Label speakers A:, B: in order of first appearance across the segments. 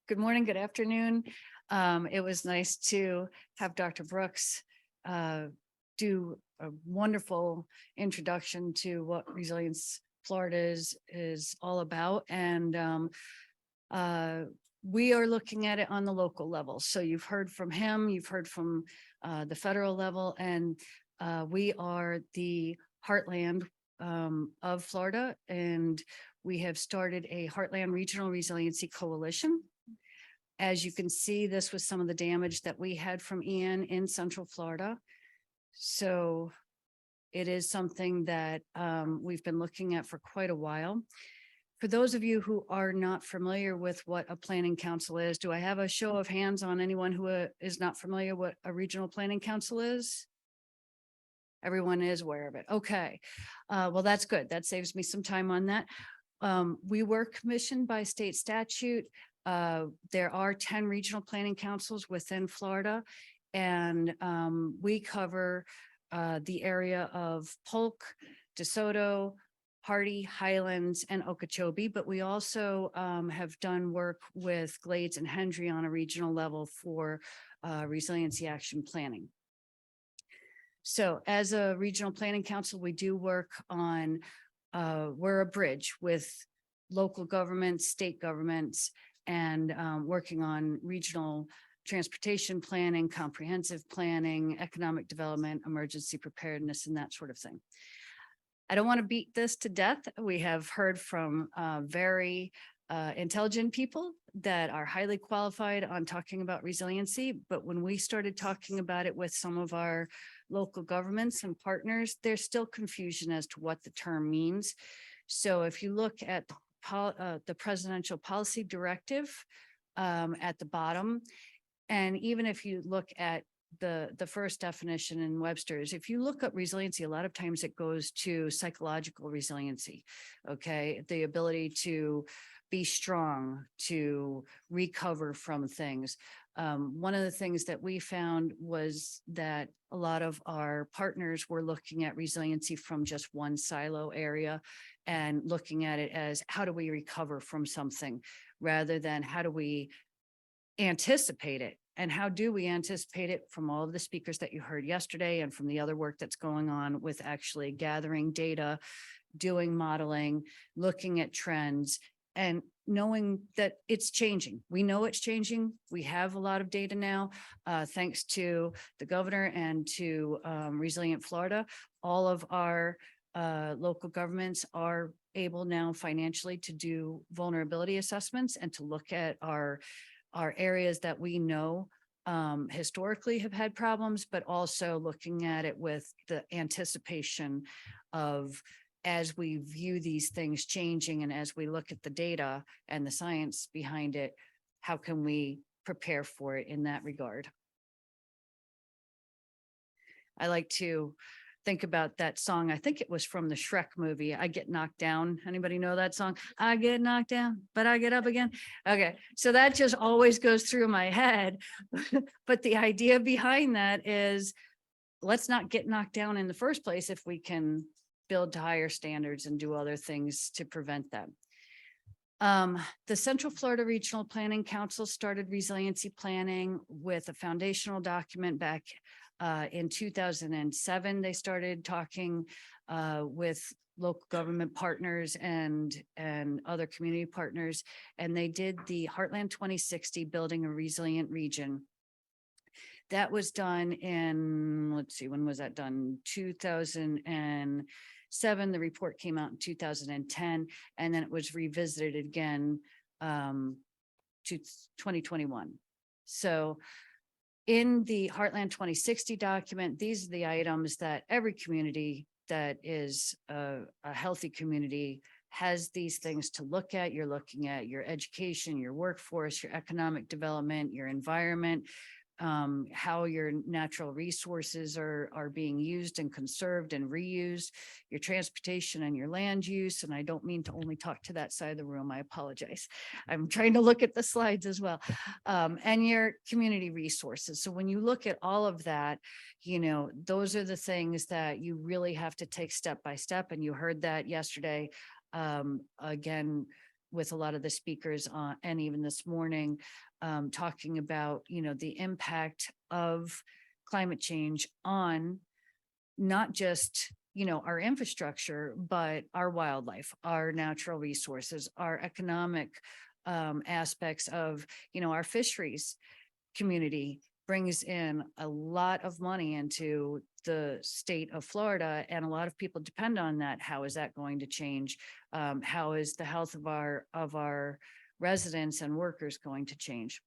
A: Good morning, good afternoon. It was nice to have Dr. Brooks do a wonderful introduction to what Resilience Florida is all about. And we are looking at it on the local level. So you've heard from him, you've heard from the federal level, and we are the Heartland of Florida. And we have started a Heartland Regional Resiliency Coalition. As you can see, this was some of the damage that we had from Ian in Central Florida. So it is something that we've been looking at for quite a while. For those of you who are not familiar with what a planning council is, do I have a show of hands on anyone who is not familiar what a regional planning council is? Everyone is aware of it. Okay. Well, that's good. That saves me some time on that. We were commissioned by state statute. There are 10 regional planning councils within Florida, and we cover the area of Polk, DeSoto, Hardy, Highlands, and Okeechobee, but we also have done work with Glades and Hendry on a regional level for resiliency action planning. So as a regional planning council, we do work on, we're a bridge with local governments, state governments, and working on regional transportation planning, comprehensive planning, economic development, emergency preparedness, and that sort of thing. I don't want to beat this to death. We have heard from very intelligent people that are highly qualified on talking about resiliency. But when we started talking about it with some of our local governments and partners, there's still confusion as to what the term means. So if you look at the presidential policy directive at the bottom, and even if you look at the first definition in Webster's, if you look up resiliency, a lot of times it goes to psychological resiliency, okay? The ability to be strong, to recover from things. One of the things that we found was that a lot of our partners were looking at resiliency from just one silo area and looking at it as how do we recover from something rather than how do we anticipate it. And how do we anticipate it from all of the speakers that you heard yesterday and from the other work that's going on with actually gathering data, doing modeling, looking at trends, and knowing that it's changing. We know it's changing. We have a lot of data now, thanks to the governor and to Resilient Florida. All of our local governments are able now financially to do vulnerability assessments and to look at our areas that we know historically have had problems, but also looking at it with the anticipation of as we view these things changing and as we look at the data and the science behind it, how can we prepare for it in that regard? I like to think about that song. I think it was from the Shrek movie. I Get Knocked Down. Anybody know that song? I get knocked down, but I get up again. Okay. So that just always goes through my head. But the idea behind that is let's not get knocked down in the first place if we can build to higher standards and do other things to prevent them. The Central Florida Regional Planning Council started resiliency planning with a foundational document back in 2007. They started talking with local government partners and other community partners, and they did the Heartland 2060, Building a Resilient Region. That was done in, let's see, when was that done? 2007. The report came out in 2010, and then it was revisited again to 2021. So in the Heartland 2060 document, these are the items that every community that is a healthy community has these things to look at. You're looking at your education, your workforce, your economic development, your environment, how your natural resources are being used and conserved and reused, your transportation and your land use. And I don't mean to only talk to that side of the room. I apologize. I'm trying to look at the slides as well. And your community resources. So when you look at all of that, you know, those are the things that you really have to take step by step. And you heard that yesterday. Again, with a lot of the speakers and even this morning, talking about, the impact of climate change on not just, our infrastructure, but our wildlife, our natural resources, our economic aspects of, our fisheries community brings in a lot of money into the state of Florida, and a lot of people depend on that. How is that going to change? How is the health of our residents and workers going to change?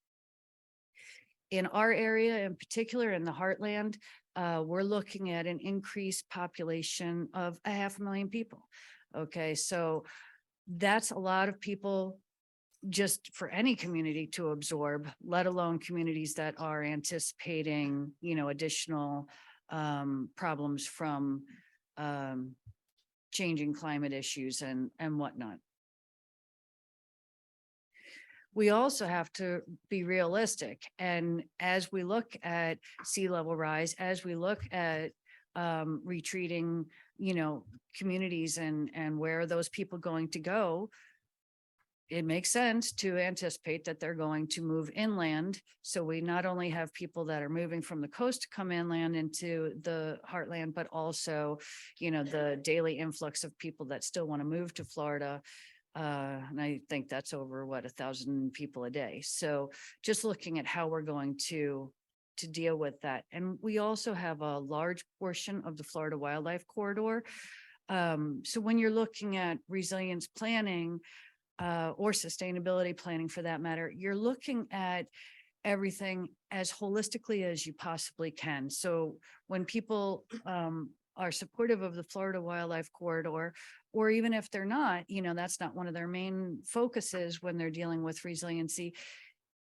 A: In our area, in particular, in the Heartland, we're looking at an increased population of 500,000 people. Okay, so that's a lot of people just for any community to absorb, let alone communities that are anticipating, additional problems from changing climate issues and whatnot. We also have to be realistic. And as we look at sea level rise, as we look at retreating, communities and where are those people going to go, it makes sense to anticipate that they're going to move inland. So we not only have people that are moving from the coast to come inland into the Heartland, but also, the daily influx of people that still want to move to Florida. And I think that's over 1,000 people a day. So just looking at how we're going to deal with that. And we also have a large portion of the Florida Wildlife Corridor. So when you're looking at resilience planning, or sustainability planning for that matter, you're looking at everything as holistically as you possibly can. So when people are supportive of the Florida Wildlife Corridor, or even if they're not, that's not one of their main focuses when they're dealing with resiliency,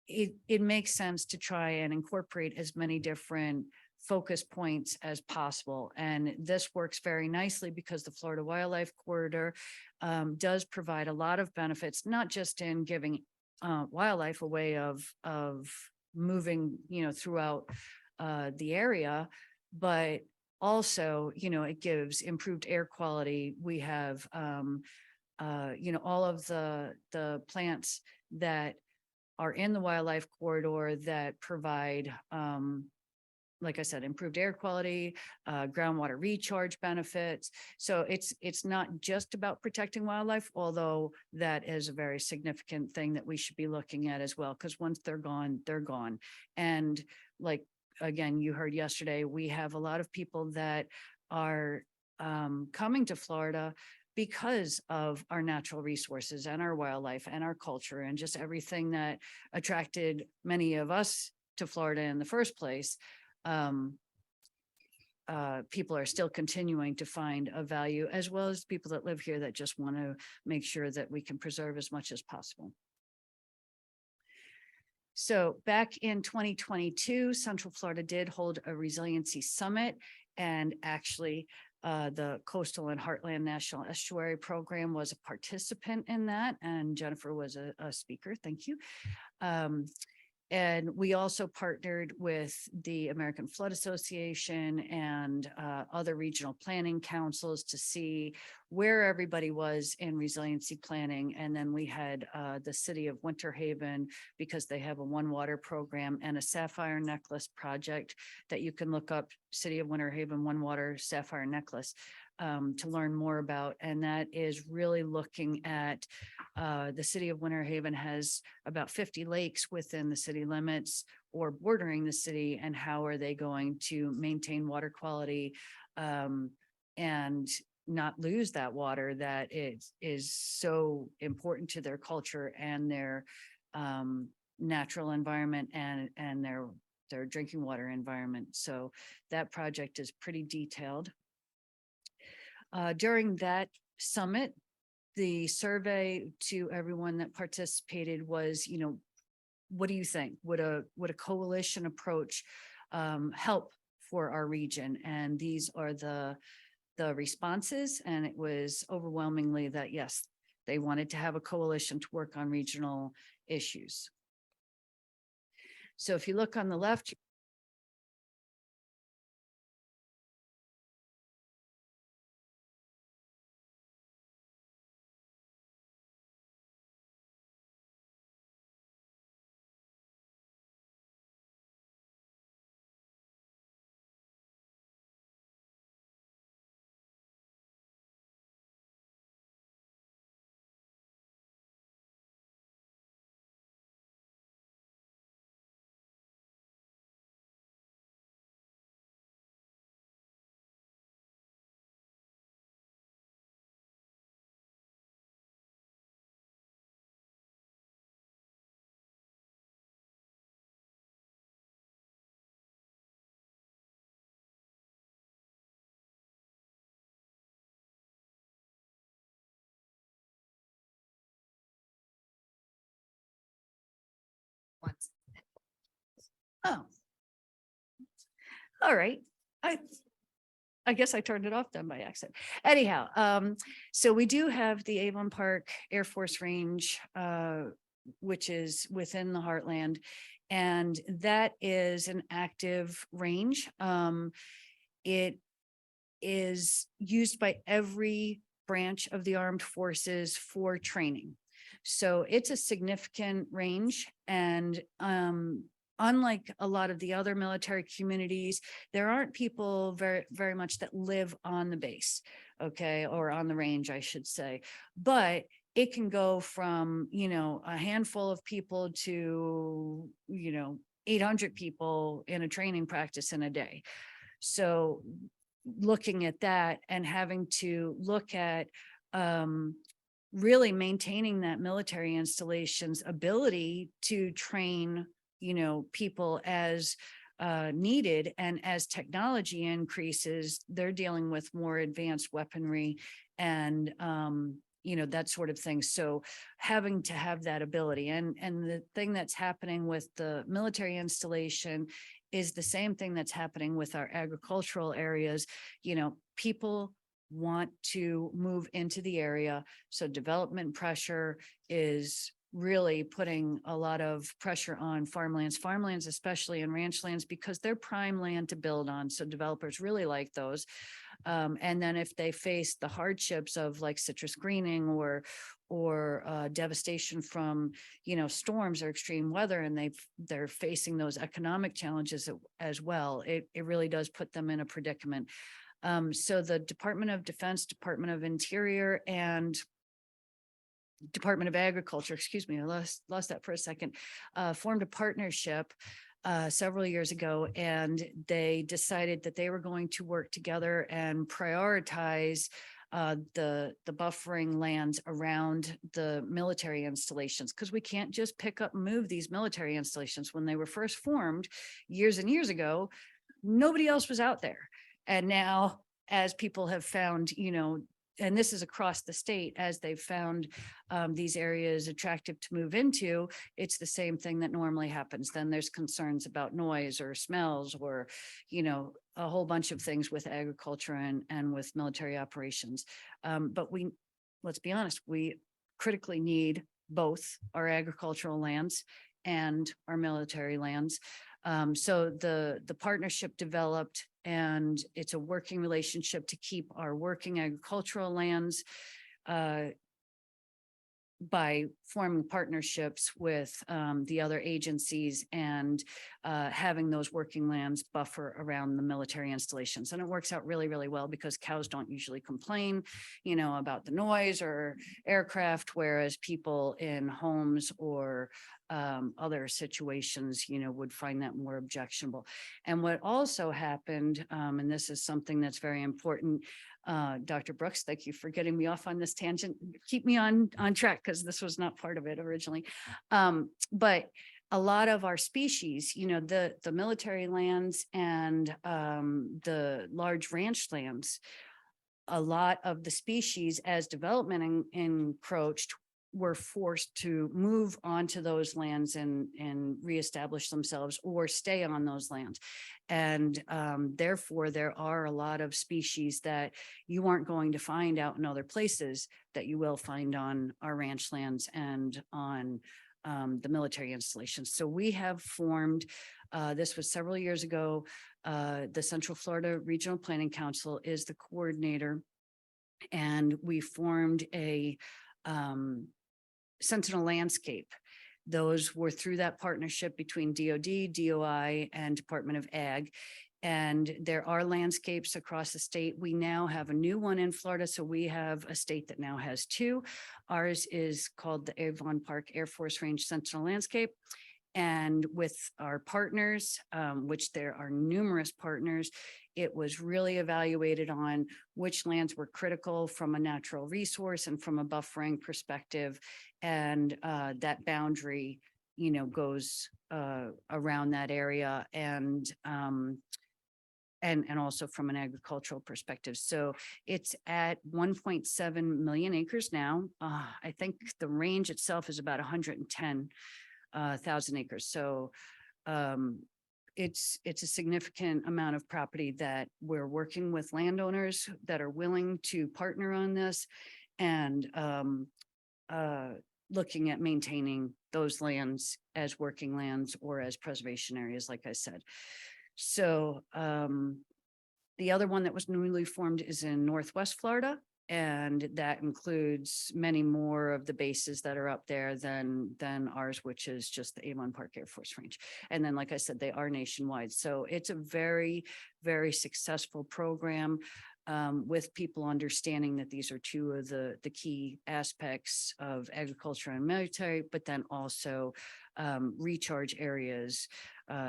A: it makes sense to try and incorporate as many different focus points as possible. And this works very nicely because the Florida Wildlife Corridor does provide a lot of benefits, not just in giving wildlife a way of moving, throughout the area, but also, it gives improved air quality. We have, all of the plants that are in the wildlife corridor that provide, like I said, improved air quality, groundwater recharge benefits. So it's not just about protecting wildlife, although that is a very significant thing that we should be looking at as well, because once they're gone, they're gone. And like, again, you heard yesterday, we have a lot of people that are coming to Florida because of our natural resources and our wildlife and our culture and just everything that attracted many of us to Florida in the first place. People are still continuing to find a value, as well as people that live here that just want to make sure that we can preserve as much as possible. So back in 2022, Central Florida did hold a resiliency summit, and actually the Coastal and Heartland National Estuary Program was a participant in that, and Jennifer was a speaker. Thank you. And we also partnered with the American Flood Association and other regional planning councils to see where everybody was in resiliency planning. And then we had the city of Winter Haven, because they have a One Water program and a Sapphire Necklace project that you can look up, City of Winter Haven One Water Sapphire Necklace, to learn more about. And that is really looking at the city of Winter Haven has about 50 lakes within the city limits or bordering the city, and how are they going to maintain water quality and not lose that water that is so important to their culture and their natural environment and their drinking water environment. So that project is pretty detailed. During that summit, the survey to everyone that participated was, what do you think? Would a coalition approach help for our region? And these are the responses, and it was overwhelmingly that yes, they wanted to have a coalition to work on regional issues. So if you look on the left,
B: once.
A: Oh. All right. I guess I turned it off then by accident. Anyhow, so we do have the Avon Park Air Force Range, which is within the Heartland. And that is an active range. It is used by every branch of the armed forces for training. So it's a significant range. And unlike a lot of the other military communities, there aren't people very much that live on the base, okay, or on the range, I should say. But it can go from, a handful of people to, 800 people in a training practice in a day. So looking at that and having to look at really maintaining that military installation's ability to train, people as needed. And as technology increases, they're dealing with more advanced weaponry and that sort of thing. So having to have that ability, and the thing that's happening with the military installation is the same thing that's happening with our agricultural areas. People want to move into the area. So development pressure is really putting a lot of pressure on farmlands, especially in ranch lands, because they're prime land to build on. So developers really like those. And then if they face the hardships of like citrus greening or devastation from, storms or extreme weather, and they're facing those economic challenges as well, it really does put them in a predicament. So the Department of Defense, Department of Interior, and Department of Agriculture, excuse me, I lost that for a second, formed a partnership several years ago, and they decided that they were going to work together and prioritize the buffering lands around the military installations, because we can't just pick up and move these military installations. When they were first formed years and years ago, nobody else was out there. And now, as people have found, and this is across the state, as they've found these areas attractive to move into, it's the same thing that normally happens. Then there's concerns about noise or smells or, a whole bunch of things with agriculture and with military operations. But let's be honest, we critically need both our agricultural lands and our military lands. So the partnership developed, and it's a working relationship to keep our working agricultural lands by forming partnerships with the other agencies and having those working lands buffer around the military installations. And it works out really, really well, because cows don't usually complain, about the noise or aircraft, whereas people in homes or other situations, would find that more objectionable. And what also happened, and this is something that's very important, Dr. Brooks, thank you for getting me off on this tangent. Keep me on track, because this was not part of it originally. But a lot of our species, the military lands and the large ranch lands, a lot of the species, as development encroached, were forced to move onto those lands and reestablish themselves or stay on those lands. And therefore, there are a lot of species that you aren't going to find out in other places that you will find on our ranch lands and on the military installations. So we have formed, this was several years ago, the Central Florida Regional Planning Council is the coordinator, and we formed a Sentinel landscape. Those were through that partnership between DOD, DOI, and Department of Ag. And there are landscapes across the state. We now have a new one in Florida. So we have a state that now has two. Ours is called the Avon Park Air Force Range Sentinel Landscape. And with our partners, which there are numerous partners, it was really evaluated on which lands were critical from a natural resource and from a buffering perspective. And that boundary, goes around that area, and also from an agricultural perspective. So it's at 1.7 million acres now. I think the range itself is about 110 1,000 acres. So it's a significant amount of property that we're working with landowners that are willing to partner on this, and looking at maintaining those lands as working lands or as preservation areas, like I said. So the other one that was newly formed is in Northwest Florida, and that includes many more of the bases that are up there than ours, which is just the Avon Park Air Force Range. And then, like I said, they are nationwide. So it's a very, very successful program, with people understanding that these are two of the key aspects of agriculture and military, but then also recharge areas,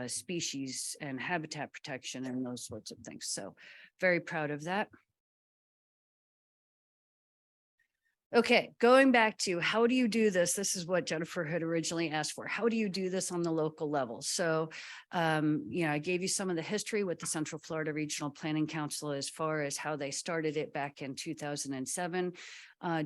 A: species and habitat protection and those sorts of things. So very proud of that. Okay, going back to how do you do this? This is what Jennifer had originally asked for. How do you do this on the local level? So, I gave you some of the history with the Central Florida Regional Planning Council as far as how they started it back in 2007.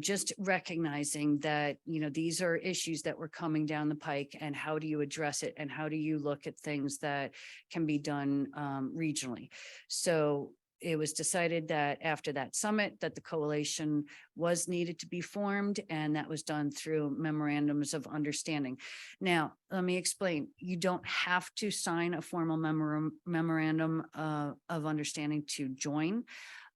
A: Just recognizing that, these are issues that were coming down the pike, and how do you address it? And how do you look at things that can be done regionally? So it was decided that after that summit that the coalition was needed to be formed, and that was done through memorandums of understanding. Now, let me explain. You don't have to sign a formal memorandum of understanding to join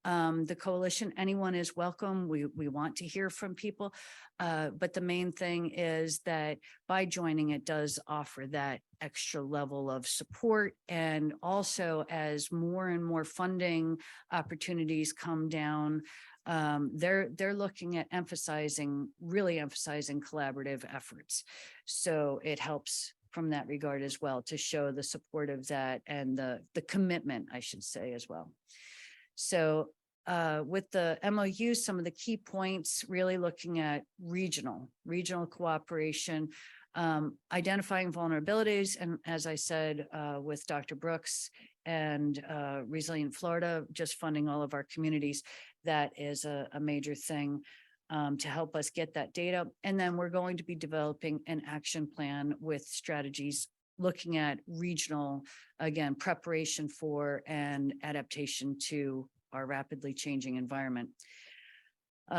A: the coalition. Anyone is welcome. We want to hear from people. But the main thing is that by joining, it does offer that extra level of support. And also, as more and more funding opportunities come down, they're looking at really emphasizing collaborative efforts. So it helps from that regard as well, to show the support of that and the commitment, I should say, as well. So with the MOU, some of the key points, really looking at regional cooperation, identifying vulnerabilities. And as I said, with Dr. Brooks and Resilient Florida, just funding all of our communities, that is a major thing to help us get that data. And then we're going to be developing an action plan with strategies looking at regional, again, preparation for and adaptation to our rapidly changing environment.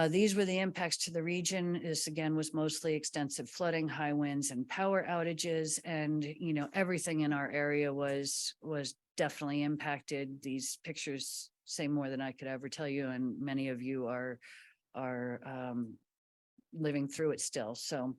A: These were the impacts to the region. This again was mostly extensive flooding, high winds, and power outages. And everything in our area was definitely impacted. These pictures say more than I could ever tell you, and many of you are living through it still. So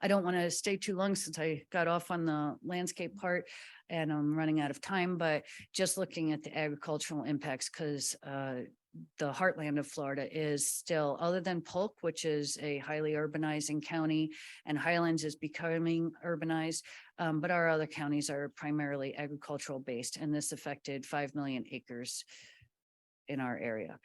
A: I don't want to stay too long since I got off on the landscape part and I'm running out of time, but just looking at the agricultural impacts, because the heartland of Florida is still, other than Polk, which is a highly urbanizing county, and Highlands is becoming urbanized, but our other counties are primarily agricultural based, and this affected 5 million acres in our area.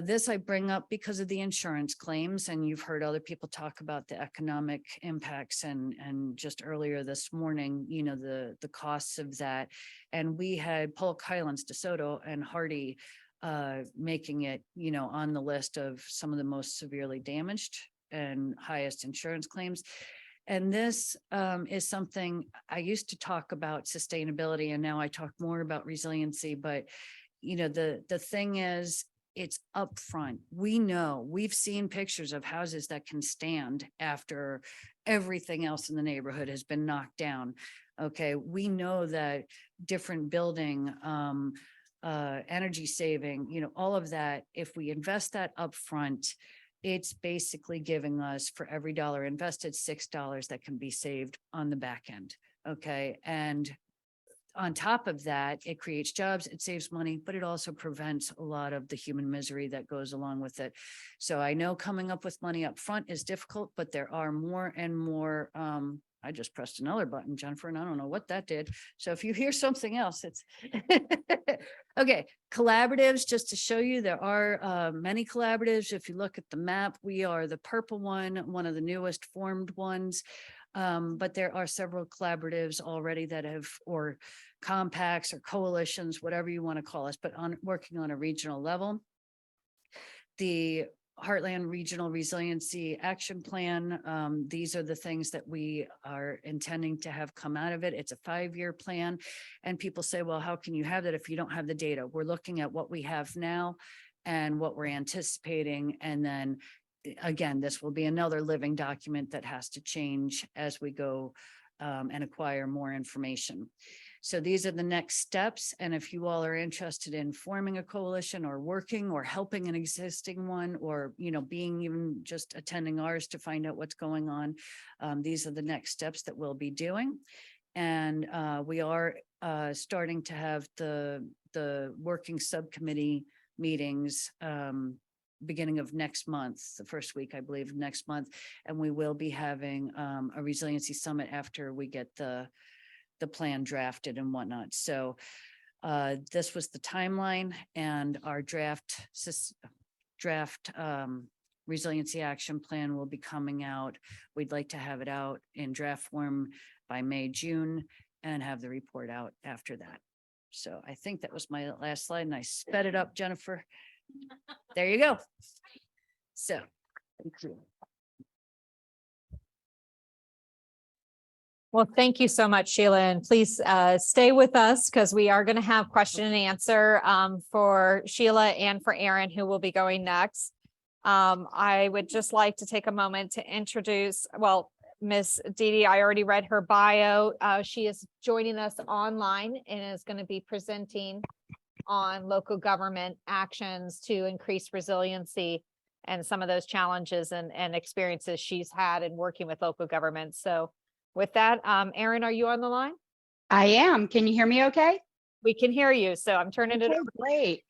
A: This I bring up because of the insurance claims, and you've heard other people talk about the economic impacts, and just earlier this morning, the costs of that. And we had Polk, Highlands, DeSoto, and Hardy making it, on the list of some of the most severely damaged and highest insurance claims. And this is something I used to talk about sustainability, and now I talk more about resiliency. But the thing is, it's upfront. We know, we've seen pictures of houses that can stand after everything else in the neighborhood has been knocked down. Okay, we know that different building, energy saving, all of that, if we invest that upfront, it's basically giving us, for every dollar invested, $6 that can be saved on the back end. Okay, and on top of that, it creates jobs, it saves money, but it also prevents a lot of the human misery that goes along with it. So I know coming up with money up front is difficult, but there are more and more. I just pressed another button, Jennifer, and I don't know what that did. So if you hear something else, it's okay. Collaboratives, just to show you, there are many collaboratives. If you look at the map, we are the purple one of the newest formed ones. But there are several collaboratives already that have, or compacts or coalitions, whatever you want to call us, but working on a regional level. The Heartland Regional Resiliency Action Plan. These are the things that we are intending to have come out of it. It's a 5-year plan. And people say, well, how can you have that if you don't have the data? We're looking at what we have now and what we're anticipating. And then again, this will be another living document that has to change as we go and acquire more information. So these are the next steps. And if you all are interested in forming a coalition or working or helping an existing one, or, you know, being even just attending ours to find out what's going on, these are the next steps that we'll be doing. And we are starting to have the working subcommittee meetings beginning of next month, the first week, I believe, of next month. And we will be having a resiliency summit after we get the plan drafted and whatnot. So this was the timeline, and our draft resiliency action plan will be coming out. We'd like to have it out in draft form by May, June, and have the report out after that. So I think that was my last slide, and I sped it up, Jennifer. There you go. So thank you.
B: Well, thank you so much, Sheila, and please stay with us because we are going to have question and answer for Sheila and for Erin, who will be going next. I would just like to take a moment to introduce, well, Miss Deady. I already read her bio. She is joining us online and is going to be presenting on local government actions to increase resiliency and some of those challenges and experiences she's had in working with local governments. So with that, Erin, are you on the line?
C: I am. Can you hear me okay?
B: We can hear you. So I'm turning it over.
C: Great.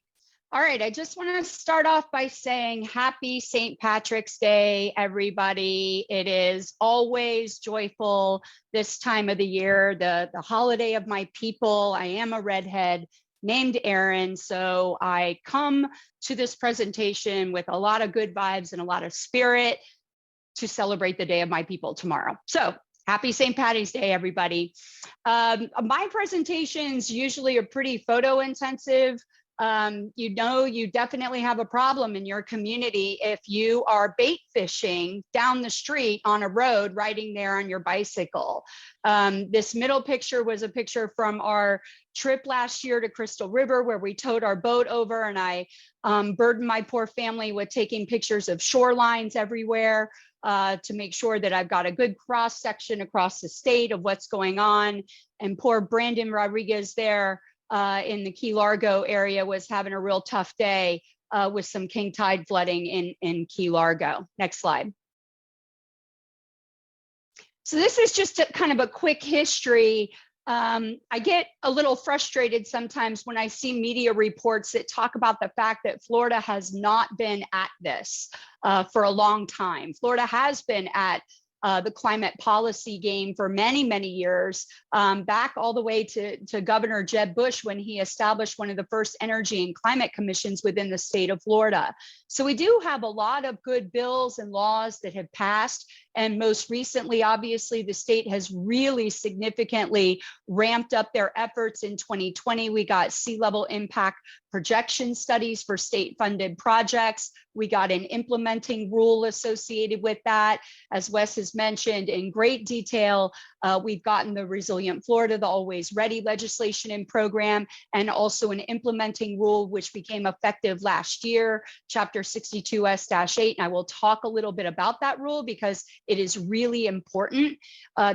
C: All right. I just want to start off by saying happy St. Patrick's Day, everybody. It is always joyful this time of the year, the holiday of my people. I am a redhead named Erin. So I come to this presentation with a lot of good vibes and a lot of spirit to celebrate the day of my people tomorrow. So happy St. Patty's Day, everybody. My presentations usually are pretty photo intensive. You know, you definitely have a problem in your community if you are bait fishing down the street on a road, riding there on your bicycle. This middle picture was a picture from our trip last year to Crystal River, where we towed our boat over, and I burdened my poor family with taking pictures of shorelines everywhere. To make sure that I've got a good cross section across the state of what's going on. And poor Brandon Rodriguez there in the Key Largo area was having a real tough day with some king tide flooding in Key Largo. Next slide. So this is just kind of a quick history. I get a little frustrated sometimes when I see media reports that talk about the fact that Florida has not been at this for a long time. Florida has been at the climate policy game for many, many years, back all the way to Governor Jeb Bush when he established one of the first energy and climate commissions within the state of Florida. So we do have a lot of good bills and laws that have passed. And most recently, obviously, the state has really significantly ramped up their efforts. In 2020, we got sea level impact projection studies for state funded projects. We got an implementing rule associated with that. As Wes has mentioned in great detail, we've gotten the Resilient Florida, the Always Ready legislation and program, and also an implementing rule, which became effective last year, Chapter 62S-8. And I will talk a little bit about that rule because it is really important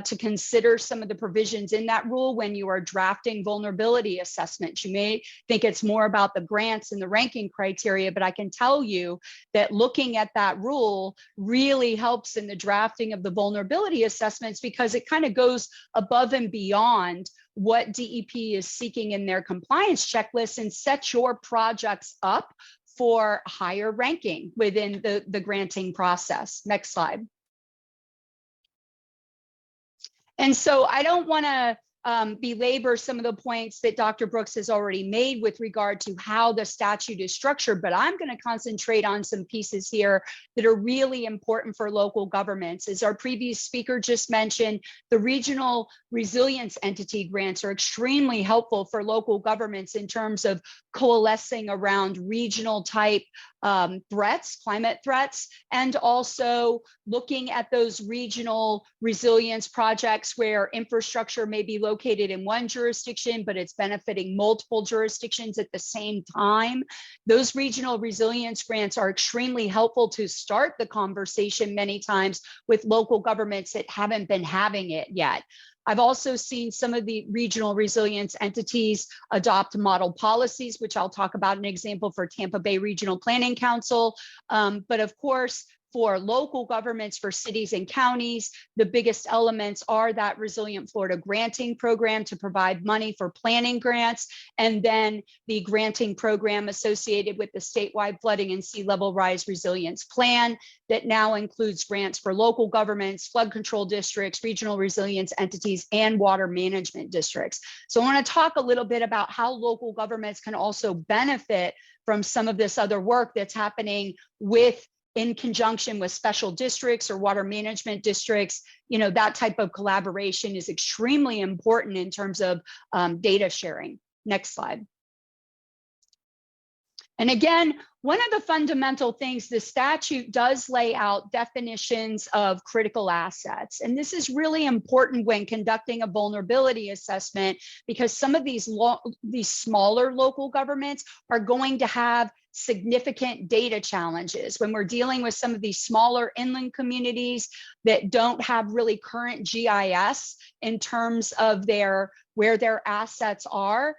C: to consider some of the provisions in that rule when you are drafting vulnerability assessments. You may think it's more about the grants and the ranking criteria, but I can tell you that looking at that rule really helps in the drafting of the vulnerability assessments because it kind of goes above and beyond what DEP is seeking in their compliance checklist and sets your projects up for higher ranking within the granting process. Next slide. And so I don't want to belabor some of the points that Dr. Brooks has already made with regard to how the statute is structured, but I'm going to concentrate on some pieces here that are really important for local governments. As our previous speaker just mentioned, the regional resilience entity grants are extremely helpful for local governments in terms of coalescing around regional type threats, climate threats, and also looking at those regional resilience projects where infrastructure may be located in one jurisdiction, but it's benefiting multiple jurisdictions at the same time. Those regional resilience grants are extremely helpful to start the conversation many times with local governments that haven't been having it yet. I've also seen some of the regional resilience entities adopt model policies, which I'll talk about an example for Tampa Bay Regional Planning Council. But of course, for local governments, for cities and counties, the biggest elements are that Resilient Florida granting program to provide money for planning grants, and then the granting program associated with the statewide flooding and sea level rise resilience plan that now includes grants for local governments, flood control districts, regional resilience entities, and water management districts. So I want to talk a little bit about how local governments can also benefit from some of this other work that's happening in conjunction with special districts or water management districts. You know, that type of collaboration is extremely important in terms of data sharing. Next slide. And again, one of the fundamental things, the statute does lay out definitions of critical assets. And this is really important when conducting a vulnerability assessment, because some of these smaller local governments are going to have significant data challenges when we're dealing with some of these smaller inland communities that don't have really current GIS in terms of where their assets are.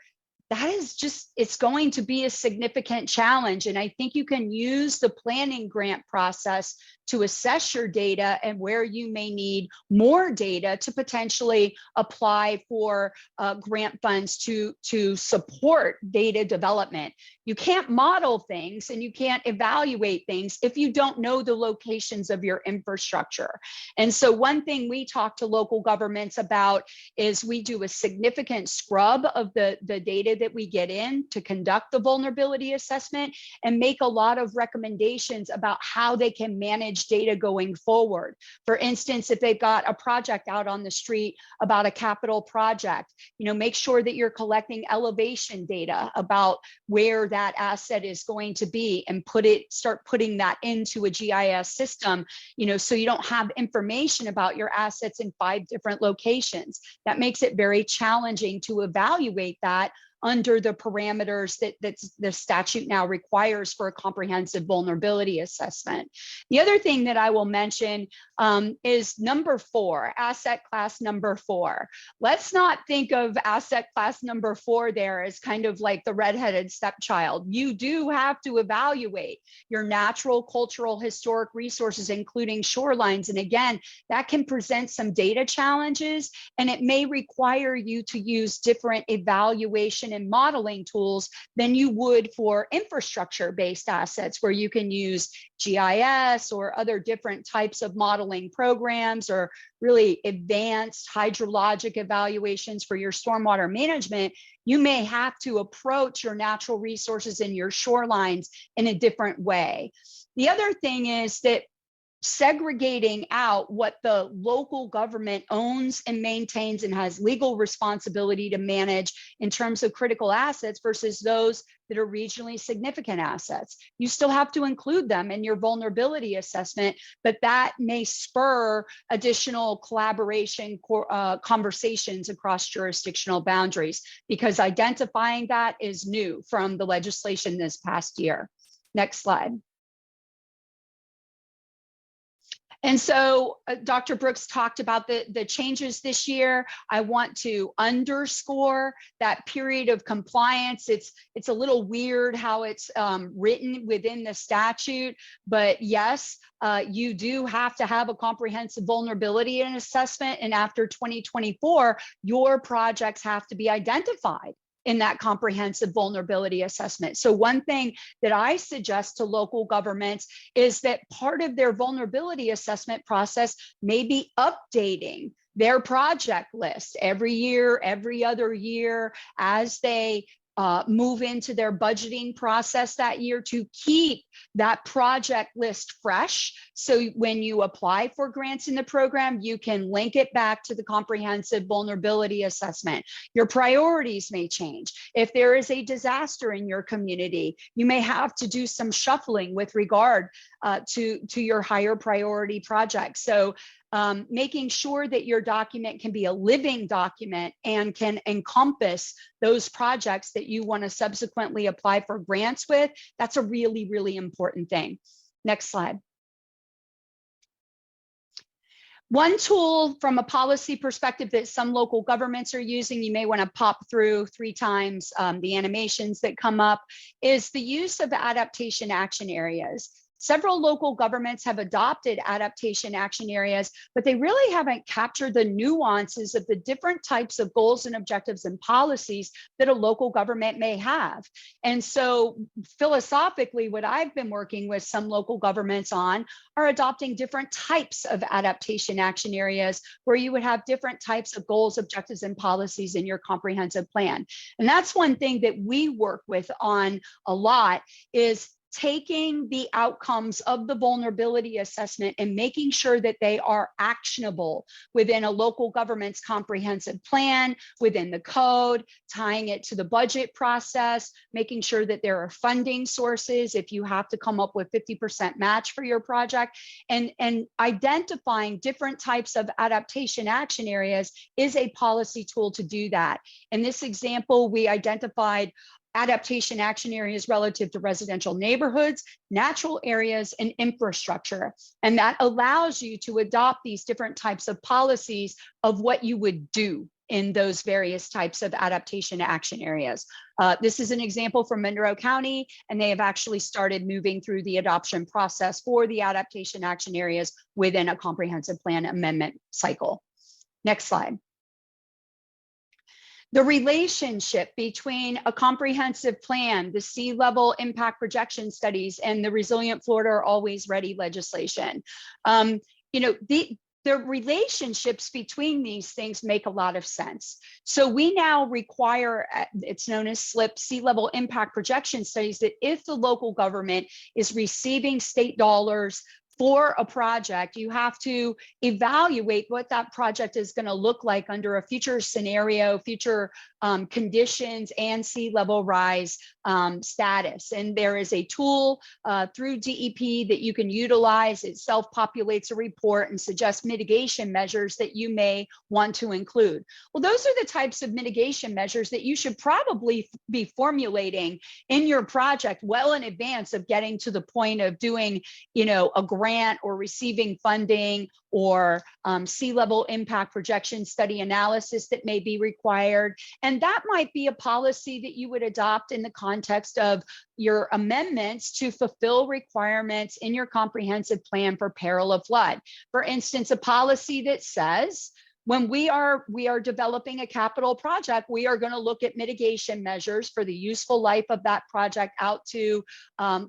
C: That is just, it's going to be a significant challenge. And I think you can use the planning grant process to assess your data and where you may need more data to potentially apply for grant funds to support data development. You can't model things and you can't evaluate things if you don't know the locations of your infrastructure. And so one thing we talk to local governments about is we do a significant scrub of the data that we get in to conduct the vulnerability assessment and make a lot of recommendations about how they can manage data going forward. For instance, if they've got a project out on the street about a capital project, you know, make sure that you're collecting elevation data about where that asset is going to be and start putting that into a GIS system, you know, so you don't have information about your assets in 5 different locations. That makes it very challenging to evaluate that under the parameters that the statute now requires for a comprehensive vulnerability assessment. The other thing that I will mention is number 4, asset class number 4. Let's not think of asset class number 4 there as kind of like the redheaded stepchild. You do have to evaluate your natural, cultural, historic resources, including shorelines. And again, that can present some data challenges, and it may require you to use different evaluation and modeling tools than you would for infrastructure-based assets, where you can use GIS or other different types of modeling programs, or really advanced hydrologic evaluations for your stormwater management. You may have to approach your natural resources and your shorelines in a different way. The other thing is that segregating out what the local government owns and maintains and has legal responsibility to manage in terms of critical assets versus those that are regionally significant assets. You still have to include them in your vulnerability assessment, but that may spur additional collaboration conversations across jurisdictional boundaries, because identifying that is new from the legislation this past year. Next slide. And so Dr. Brooks talked about the changes this year. I want to underscore that period of compliance. It's a little weird how it's written within the statute, but yes, you do have to have a comprehensive vulnerability and assessment. And after 2024, your projects have to be identified in that comprehensive vulnerability assessment. So one thing that I suggest to local governments is that part of their vulnerability assessment process may be updating their project list every year, every other year, as they move into their budgeting process that year to keep that project list fresh. So when you apply for grants in the program, you can link it back to the comprehensive vulnerability assessment. Your priorities may change. If there is a disaster in your community, you may have to do some shuffling with regard to your higher priority projects. So making sure that your document can be a living document and can encompass those projects that you want to subsequently apply for grants with, that's a really, really important thing. Next slide. One tool from a policy perspective that some local governments are using, you may want to pop through 3 times the animations that come up, is the use of adaptation action areas. Several local governments have adopted adaptation action areas, but they really haven't captured the nuances of the different types of goals and objectives and policies that a local government may have. And so philosophically, what I've been working with some local governments on are adopting different types of adaptation action areas where you would have different types of goals, objectives, and policies in your comprehensive plan. And that's one thing that we work with on a lot, is taking the outcomes of the vulnerability assessment and making sure that they are actionable within a local government's comprehensive plan, within the code, tying it to the budget process, making sure that there are funding sources if you have to come up with 50% match for your project, and identifying different types of adaptation action areas is a policy tool to do that. In this example, we identified adaptation action areas relative to residential neighborhoods, natural areas, and infrastructure. And that allows you to adopt these different types of policies of what you would do in those various types of adaptation action areas. This is an example from Monroe County, and they have actually started moving through the adoption process for the adaptation action areas within a comprehensive plan amendment cycle. Next slide. The relationship between a comprehensive plan, the sea level impact projection studies, and the Resilient Florida Are Always Ready legislation. The relationships between these things make a lot of sense. So we now require, it's known as SLIP, sea level impact projection studies, that if the local government is receiving state dollars for a project, you have to evaluate what that project is going to look like under a future scenario, future conditions, and sea level rise status. And there is a tool through DEP that you can utilize. It self-populates a report and suggests mitigation measures that you may want to include. Well, those are the types of mitigation measures that you should probably be formulating in your project well in advance of getting to the point of doing, a grant or receiving funding or sea level impact projection study analysis that may be required. And that might be a policy that you would adopt in the context of your amendments to fulfill requirements in your comprehensive plan for peril of flood. For instance, a policy that says, when we are developing a capital project, we are going to look at mitigation measures for the useful life of that project out to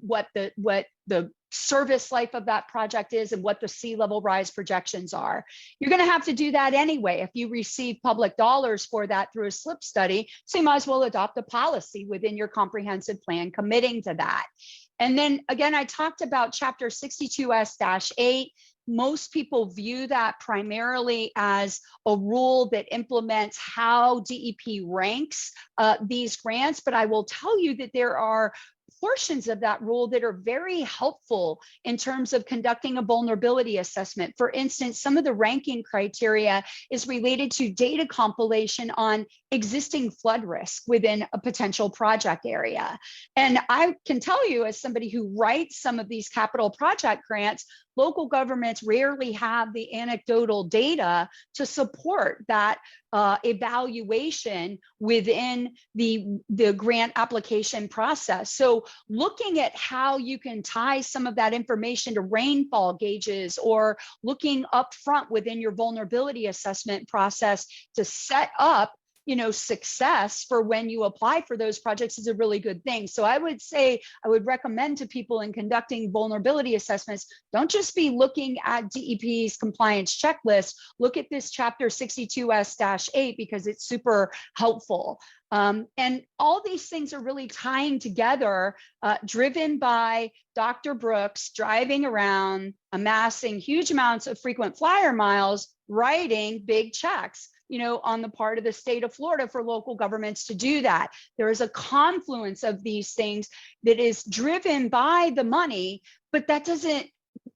C: what the service life of that project is and what the sea level rise projections are. You're going to have to do that anyway if you receive public dollars for that through a SLIP study. So you might as well adopt a policy within your comprehensive plan committing to that. And then again, I talked about Chapter 62S-8. Most people view that primarily as a rule that implements how DEP ranks these grants, but I will tell you that there are portions of that rule that are very helpful in terms of conducting a vulnerability assessment. For instance, some of the ranking criteria is related to data compilation on existing flood risk within a potential project area. And I can tell you, as somebody who writes some of these capital project grants, local governments rarely have the anecdotal data to support that evaluation within the grant application process. So looking at how you can tie some of that information to rainfall gauges, or looking up front within your vulnerability assessment process to set up success for when you apply for those projects is a really good thing. So I would say, I would recommend to people in conducting vulnerability assessments, don't just be looking at DEP's compliance checklist, look at this chapter 62S-8 because it's super helpful. And all these things are really tying together, driven by Dr. Brooks driving around, amassing huge amounts of frequent flyer miles, writing big checks, on the part of the state of Florida for local governments to do that. There is a confluence of these things that is driven by the money, but that doesn't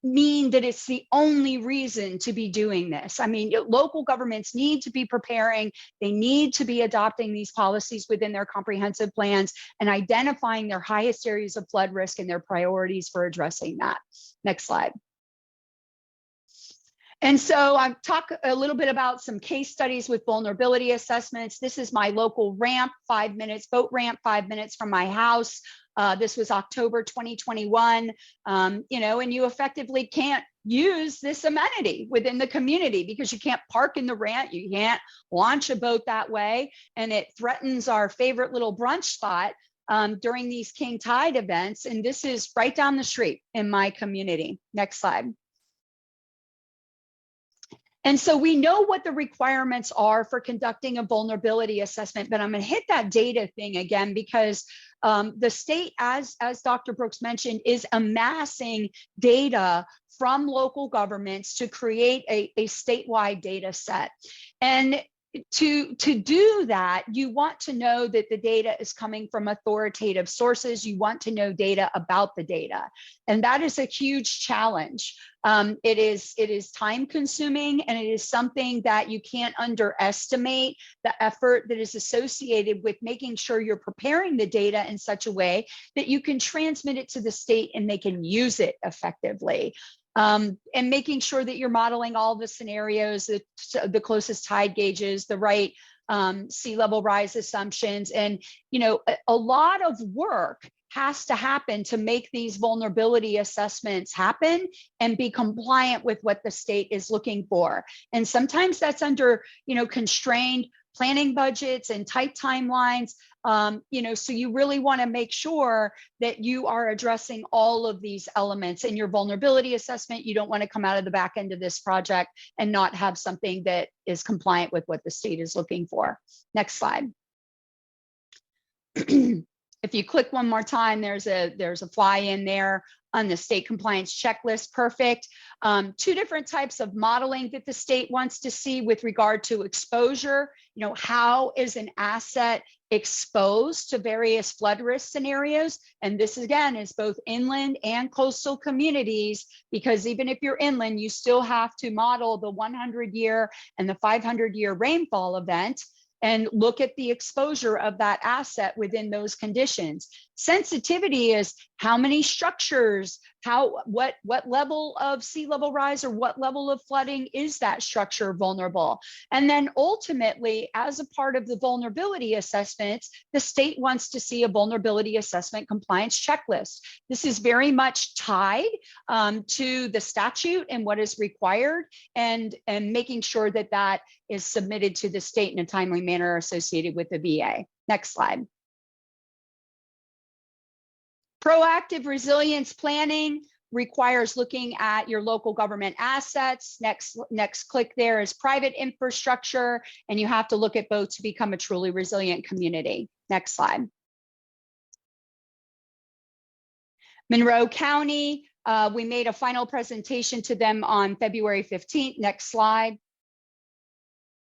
C: mean that it's the only reason to be doing this. I mean, local governments need to be preparing, they need to be adopting these policies within their comprehensive plans and identifying their highest areas of flood risk and their priorities for addressing that. Next slide. And so I've talked a little bit about some case studies with vulnerability assessments. This is my local ramp, 5 minutes, boat ramp, 5 minutes from my house. This was October 2021, and you effectively can't use this amenity within the community because you can't park in the ramp, you can't launch a boat that way, and it threatens our favorite little brunch spot during these king tide events. And this is right down the street in my community. Next slide. And so we know what the requirements are for conducting a vulnerability assessment, but I'm going to hit that data thing again because the state, as Dr. Brooks mentioned, is amassing data from local governments to create a statewide data set. And to do that, you want to know that the data is coming from authoritative sources. You want to know data about the data. And that is a huge challenge. It is time consuming, and it is something that you can't underestimate the effort that is associated with making sure you're preparing the data in such a way that you can transmit it to the state and they can use it effectively. And making sure that you're modeling all the scenarios, the closest tide gauges, the right sea level rise assumptions. And, a lot of work has to happen to make these vulnerability assessments happen and be compliant with what the state is looking for. And sometimes that's under, constrained planning budgets and tight timelines. So you really want to make sure that you are addressing all of these elements in your vulnerability assessment. You don't want to come out of the back end of this project and not have something that is compliant with what the state is looking for. Next slide. If you click one more time, there's a fly in there on the state compliance checklist. Perfect. Two different types of modeling that the state wants to see with regard to exposure. How is an asset exposed to various flood risk scenarios? And this again is both inland and coastal communities, because even if you're inland, you still have to model the 100-year and the 500-year rainfall event and look at the exposure of that asset within those conditions. Sensitivity is how many structures, what level of sea level rise or what level of flooding is that structure vulnerable? And then ultimately, as a part of the vulnerability assessments, the state wants to see a vulnerability assessment compliance checklist. This is very much tied to the statute and what is required, and making sure that that is submitted to the state in a timely manner associated with the VA. Next slide. Proactive resilience planning requires looking at your local government assets. Next click there is private infrastructure, and you have to look at both to become a truly resilient community. Next slide. Monroe County, we made a final presentation to them on February 15th. Next slide.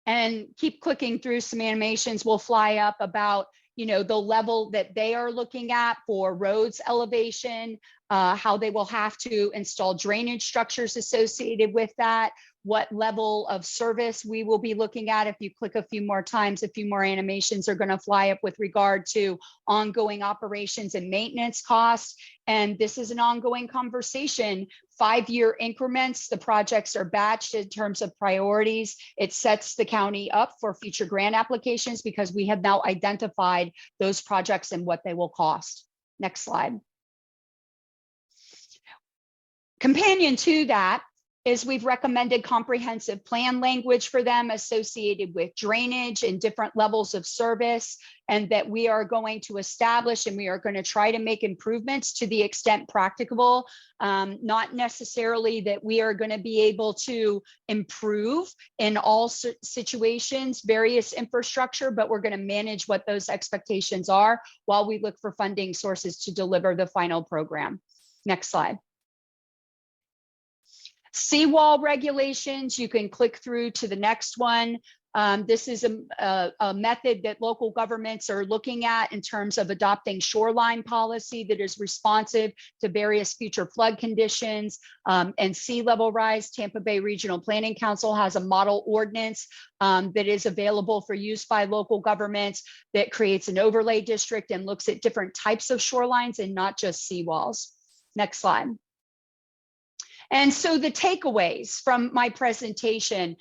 C: And keep clicking through, some animations will fly up about the level that they are looking at for roads elevation, how they will have to install drainage structures associated with that, what level of service we will be looking at. If you click a few more times, a few more animations are going to fly up with regard to ongoing operations and maintenance costs. And this is an ongoing conversation. 5-year increments, the projects are batched in terms of priorities. It sets the county up for future grant applications because we have now identified those projects and what they will cost. Next slide. Companion to that, is we've recommended comprehensive plan language for them associated with drainage and different levels of service, and that we are going to establish and we are going to try to make improvements to the extent practicable. Not necessarily that we are going to be able to improve in all situations, various infrastructure, but we're going to manage what those expectations are while we look for funding sources to deliver the final program. Next slide. Seawall regulations, you can click through to the next one. This is a method that local governments are looking at in terms of adopting shoreline policy that is responsive to various future flood conditions and sea level rise. Tampa Bay Regional Planning Council has a model ordinance that is available for use by local governments that creates an overlay district and looks at different types of shorelines and not just seawalls. Next slide. And so the takeaways from my presentation: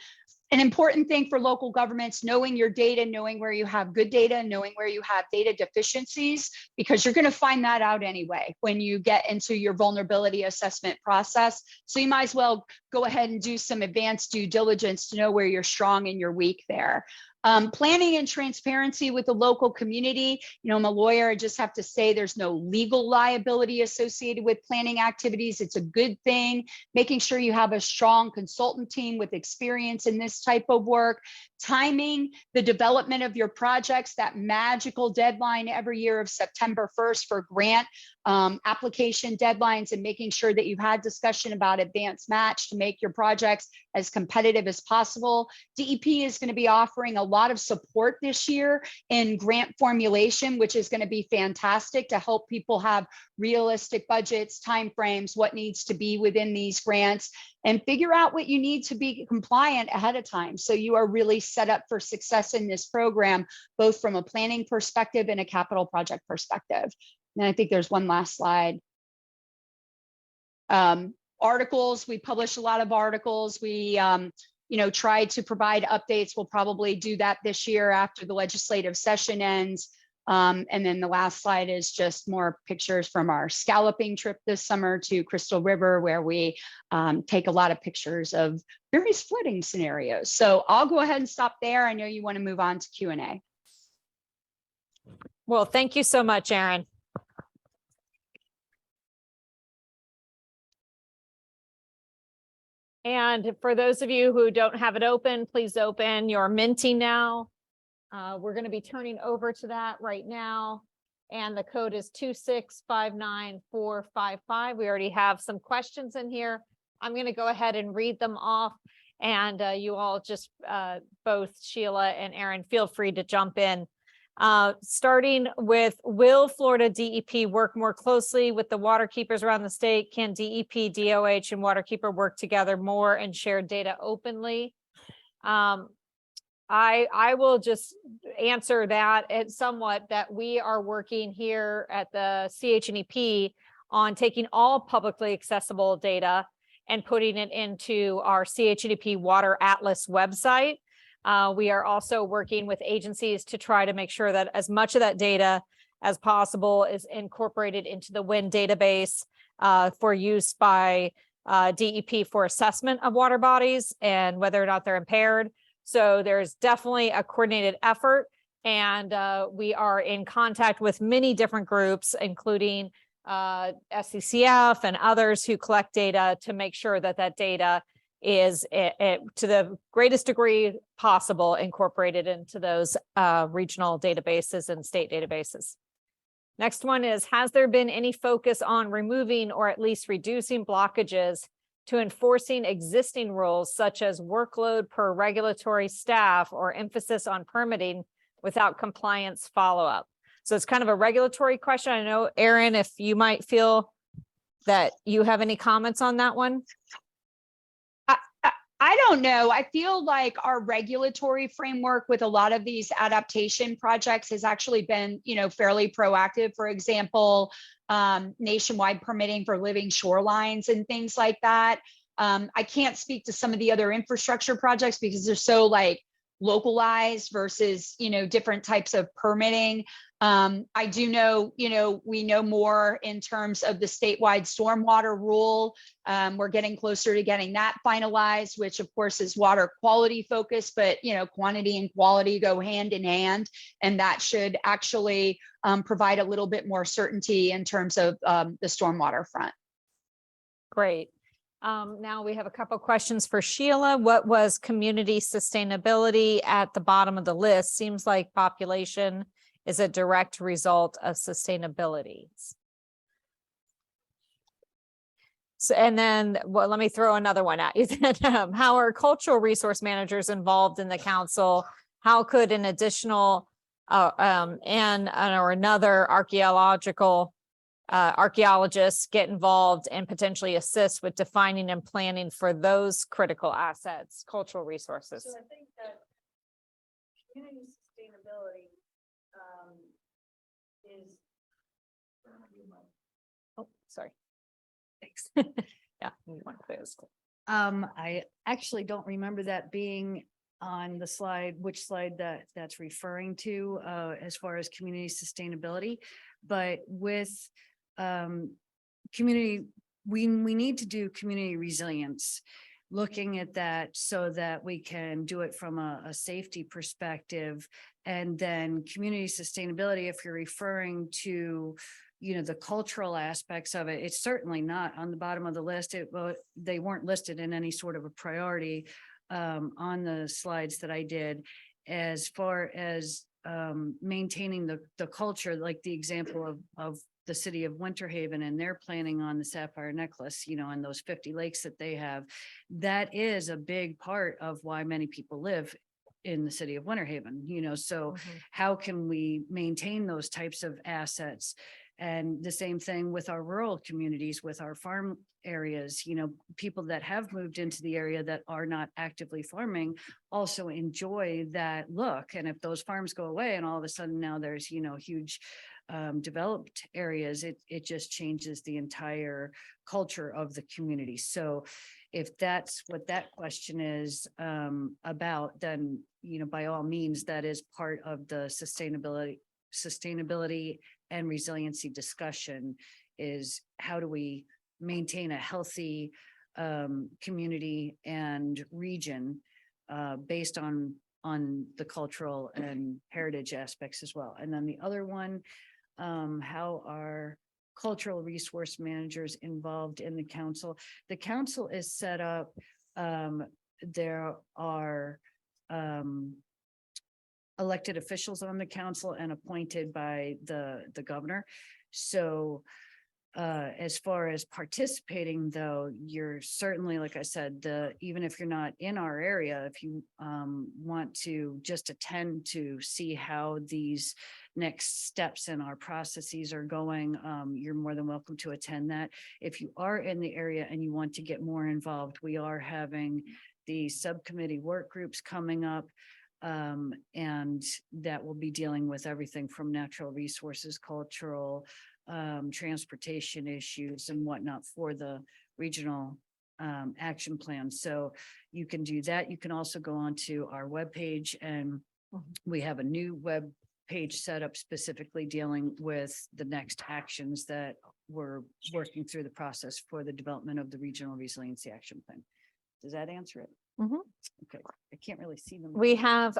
C: an important thing for local governments, knowing your data, knowing where you have good data, knowing where you have data deficiencies, because you're going to find that out anyway when you get into your vulnerability assessment process. So you might as well go ahead and do some advanced due diligence to know where you're strong and you're weak there. Planning and transparency with the local community. You know, I'm a lawyer. I just have to say there's no legal liability associated with planning activities. It's a good thing. Making sure you have a strong consultant team with experience in this type of work. Timing the development of your projects, that magical deadline every year of September 1st for grant application deadlines, and making sure that you've had discussion about advanced match to make your projects as competitive as possible. DEP is going to be offering a lot of support this year in grant formulation, which is going to be fantastic to help people have realistic budgets, timeframes, what needs to be within these grants, and figure out what you need to be compliant ahead of time. So you are really set up for success in this program, both from a planning perspective and a capital project perspective. And I think there's one last slide. Articles, we publish a lot of articles. We try to provide updates. We'll probably do that this year after the legislative session ends. And then the last slide is just more pictures from our scalloping trip this summer to Crystal River, where we take a lot of pictures of various flooding scenarios. So I'll go ahead and stop there. I know you want to move on to Q&A.
B: Well, thank you so much, Erin. And for those of you who don't have it open, please open your Minty now. We're going to be turning over to that right now. And the code is 2659455. We already have some questions in here. I'm going to go ahead and read them off. And you all just, both Sheila and Erin, feel free to jump in. Starting with, will Florida DEP work more closely with the water keepers around the state? Can DEP, DOH, and waterkeeper work together more and share data openly? I will just answer that somewhat, that we are working here at the CHNEP on taking all publicly accessible data and putting it into our CHNEP Water Atlas website. We are also working with agencies to try to make sure that as much of that data as possible is incorporated into the WIN database for use by DEP for assessment of water bodies and whether or not they're impaired. So there's definitely a coordinated effort, and we are in contact with many different groups, including SCCF and others who collect data, to make sure that that data is to the greatest degree possible incorporated into those regional databases and state databases. Next one is, has there been any focus on removing or at least reducing blockages to enforcing existing rules, such as workload per regulatory staff or emphasis on permitting without compliance follow-up? So it's kind of a regulatory question. I know, Erin, if you might feel that you have any comments on that one.
C: I don't know. I feel like our regulatory framework with a lot of these adaptation projects has actually been, fairly proactive. For example, nationwide permitting for living shorelines and things like that. I can't speak to some of the other infrastructure projects because they're so localized versus, different types of permitting. I do know, we know more in terms of the statewide stormwater rule. We're getting closer to getting that finalized, which of course is water quality focused, but quantity and quality go hand in hand. And that should actually provide a little bit more certainty in terms of the stormwater front.
B: Great. Now we have a couple questions for Sheila. What was community sustainability at the bottom of the list? Seems like population is a direct result of sustainability. So, and then, well, let me throw another one at you. How are cultural resource managers involved in the council? How could an additional or another archaeologists get involved and potentially assist with defining and planning for those critical assets, cultural resources?
A: So I think that community sustainability is.
B: Oh, sorry.
A: Thanks.
B: Yeah, you want to this.
A: I actually don't remember that being on the slide, which slide that's referring to as far as community sustainability, but with community, we need to do community resilience, looking at that so that we can do it from a safety perspective. And then community sustainability, if you're referring to the cultural aspects of it, it's certainly not on the bottom of the list. They weren't listed in any sort of a priority on the slides that I did, as far as maintaining the culture, like the example of the city of Winter Haven, and they're planning on the Sapphire Necklace, and those 50 lakes that they have. That is a big part of why many people live in the city of Winter Haven, so how can we maintain those types of assets? And the same thing with our rural communities, with our farm areas, people that have moved into the area that are not actively farming also enjoy that look. And if those farms go away and all of a sudden now there's, huge developed areas, it just changes the entire culture of the community. So if that's what that question is about, then, by all means, that is part of the sustainability and resiliency discussion, is how do we maintain a healthy community and region based on the cultural and heritage aspects as well. And then the other one, how are cultural resource managers involved in the council? The council is set up, there are elected officials on the council and appointed by the governor. So as far as participating, though, you're certainly, like I said, even if you're not in our area, if you want to just attend to see how these next steps in our processes are going, you're more than welcome to attend that. If you are in the area and you want to get more involved, we are having the subcommittee work groups coming up. And that will be dealing with everything from natural resources, cultural, transportation issues and whatnot for the regional action plan. So you can do that. You can also go onto our webpage, and we have a new web page set up specifically dealing with the next actions that we're working through the process for the development of the regional resiliency action plan. Does that answer it? Okay, I can't really see them.
B: We have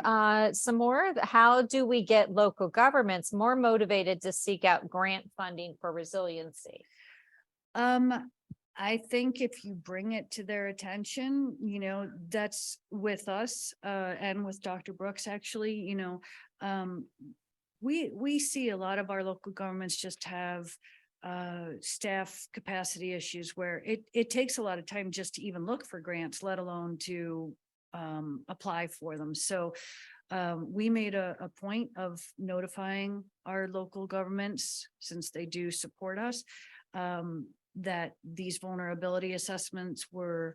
B: some more. How do we get local governments more motivated to seek out grant funding for resiliency?
A: I think if you bring it to their attention, that's with us and with Dr. Brooks, actually, we see a lot of our local governments just have staff capacity issues where it takes a lot of time just to even look for grants, let alone to apply for them. So we made a point of notifying our local governments, since they do support us, that these vulnerability assessments were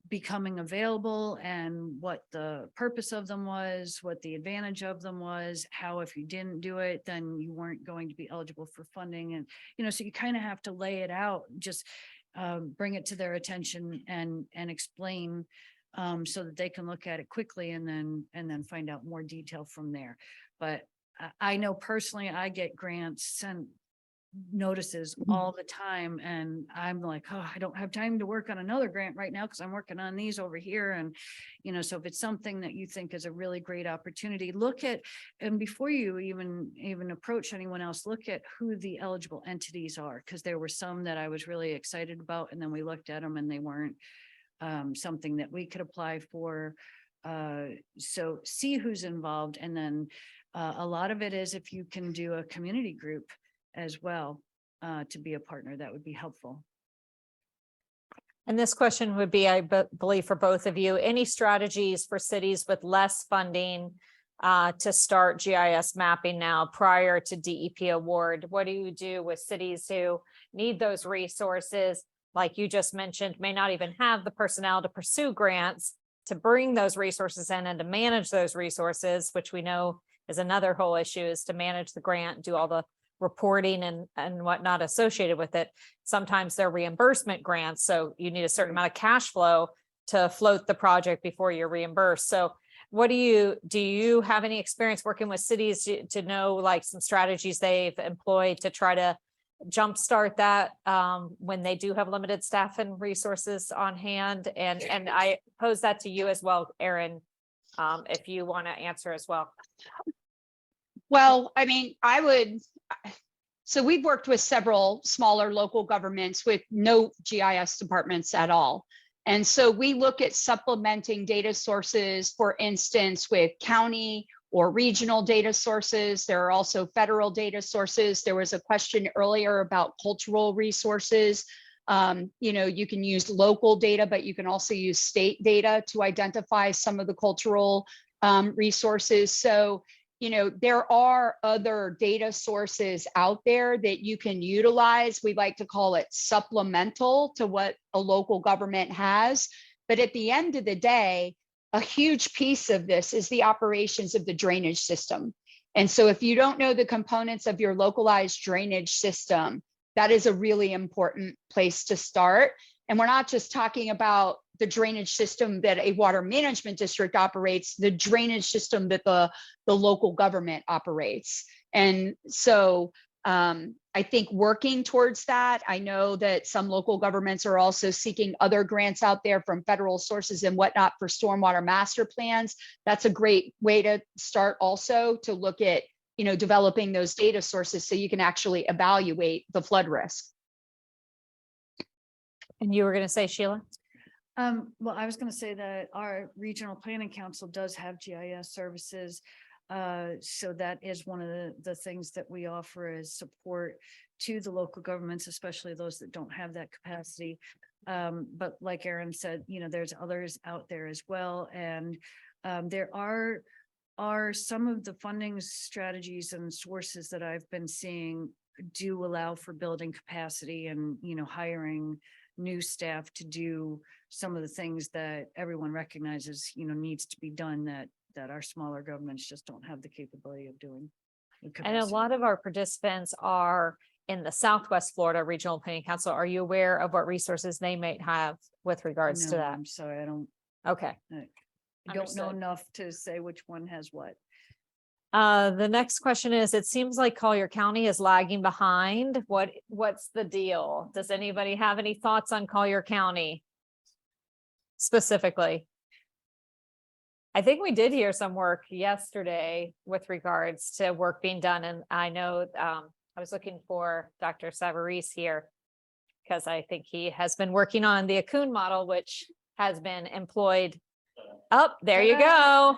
A: becoming available and what the purpose of them was, what the advantage of them was, how if you didn't do it, then you weren't going to be eligible for funding. And, so you kind of have to lay it out, just bring it to their attention and explain so that they can look at it quickly and then find out more detail from there. But I know personally, I get grants sent notices all the time, and I'm like, oh, I don't have time to work on another grant right now because I'm working on these over here. And so if it's something that you think is a really great opportunity, look at, and before you even approach anyone else, look at who the eligible entities are, because there were some that I was really excited about, and then we looked at them and they weren't something that we could apply for. So see who's involved, and then a lot of it is if you can do a community group as well to be a partner, that would be helpful.
B: And this question would be, I believe, for both of you, any strategies for cities with less funding to start GIS mapping now prior to DEP award? What do you do with cities who need those resources? Like you just mentioned, may not even have the personnel to pursue grants, to bring those resources in and to manage those resources, which we know is another whole issue, is to manage the grant, do all the reporting and whatnot associated with it. Sometimes they're reimbursement grants, so you need a certain amount of cash flow to float the project before you're reimbursed. So what do you have any experience working with cities to know like some strategies they've employed to try to jumpstart that when they do have limited staff and resources on hand? And I pose that to you as well, Erin, if you want to answer as well.
C: Well, I mean, so we've worked with several smaller local governments with no GIS departments at all. And so we look at supplementing data sources, for instance, with county or regional data sources. There are also federal data sources. There was a question earlier about cultural resources. You can use local data, but you can also use state data to identify some of the cultural resources. So there are other data sources out there that you can utilize. We like to call it supplemental to what a local government has. But at the end of the day, a huge piece of this is the operations of the drainage system. And so if you don't know the components of your localized drainage system, that is a really important place to start. And we're not just talking about the drainage system that a water management district operates, the drainage system that the local government operates. And so I think working towards that, I know that some local governments are also seeking other grants out there from federal sources and whatnot for stormwater master plans. That's a great way to start also, to look at developing those data sources so you can actually evaluate the flood risk.
B: And you were going to say, Sheila?
A: Well, I was going to say that our regional planning council does have GIS services. So that is one of the things that we offer as support to the local governments, especially those that don't have that capacity. But like Erin said, there's others out there as well. And there are some of the funding strategies and sources that I've been seeing do allow for building capacity and, hiring new staff to do some of the things that everyone recognizes, needs to be done that our smaller governments just don't have the capability of doing.
B: And a lot of our participants are in the Southwest Florida Regional Planning Council. Are you aware of what resources they might have with regards to that?
A: I'm sorry, I don't.
B: Okay.
A: I don't know enough to say which one has what.
B: The next question is, it seems like Collier County is lagging behind. What's the deal? Does anybody have any thoughts on Collier County specifically? I think we did hear some work yesterday with regards to work being done. And I know I was looking for Dr. Savarese here because I think he has been working on the Akun model, which has been employed. Oh, there you go.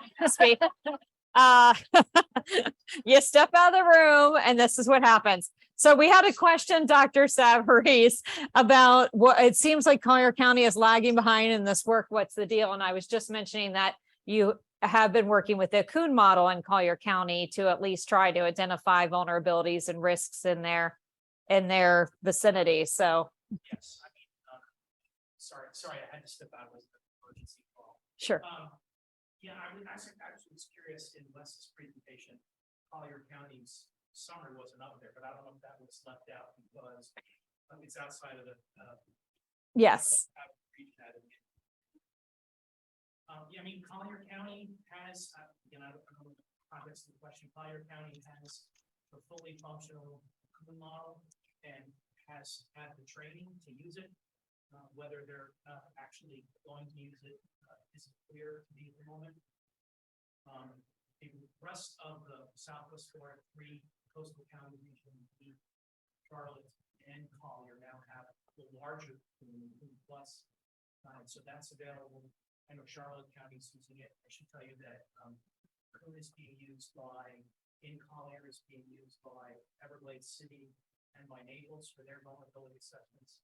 B: You step out of the room and this is what happens. So we had a question, Dr. Savarese, about what it seems like Collier County is lagging behind in this work. What's the deal? And I was just mentioning that you have been working with the Akun model in Collier County to at least try to identify vulnerabilities and risks in their vicinity. So
D: yes, I mean, sorry, I had to step out. It was an emergency call.
B: Sure.
D: Yeah, I was curious in Les's presentation, Collier County's summary wasn't up there, but I don't know if that was left out because it's outside of the.
B: Yes.
D: Yeah, I mean, Collier County has, again, I don't know the context of the question. Collier County has a fully functional common model and has had the training to use it. Whether they're actually going to use it isn't clear to me at the moment. The rest of the Southwest Florida 3 coastal county region, Charlotte and Collier now have the larger plus, so that's available. I know Charlotte County is using it. I should tell you that Coon is being used in Collier is being used by Everglades City and by Naples for their vulnerability assessments.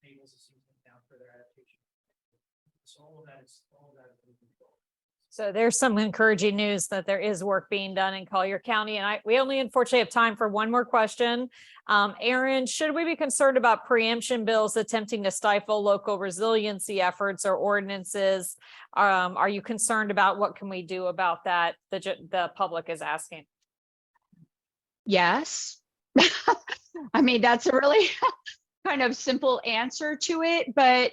D: Naples is using it now for their adaptation. So all of that is moving forward.
B: So there's some encouraging news that there is work being done in Collier County. And we only unfortunately have time for one more question. Erin, should we be concerned about preemption bills attempting to stifle local resiliency efforts or ordinances? Are you concerned about what can we do about that? The public is asking.
C: Yes. I mean, that's a really kind of simple answer to it, but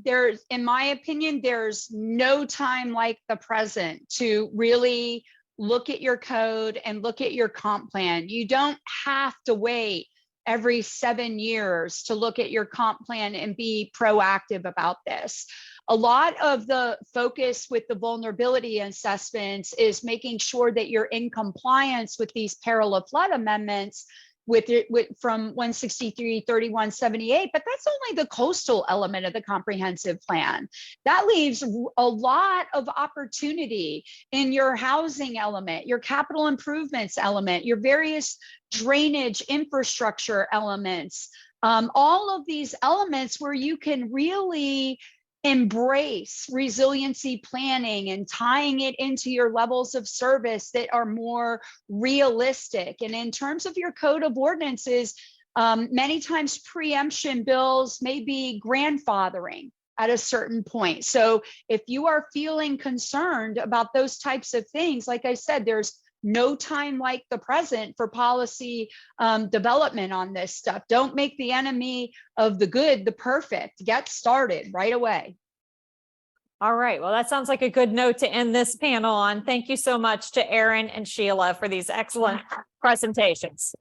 C: there's, in my opinion, there's no time like the present to really look at your code and look at your comp plan. You don't have to wait every 7 years to look at your comp plan and be proactive about this. A lot of the focus with the vulnerability assessments is making sure that you're in compliance with these peril of flood amendments from 163-3178, but that's only the coastal element of the comprehensive plan. That leaves a lot of opportunity in your housing element, your capital improvements element, your various drainage infrastructure elements, all of these elements where you can really embrace resiliency planning and tying it into your levels of service that are more realistic. And in terms of your code of ordinances, many times preemption bills may be grandfathering at a certain point. So if you are feeling concerned about those types of things, like I said, there's no time like the present for policy development on this stuff. Don't make the enemy of the good the perfect. Get started right away.
B: All right. Well, that sounds like a good note to end this panel on. Thank you so much to Erin and Sheila for these excellent presentations.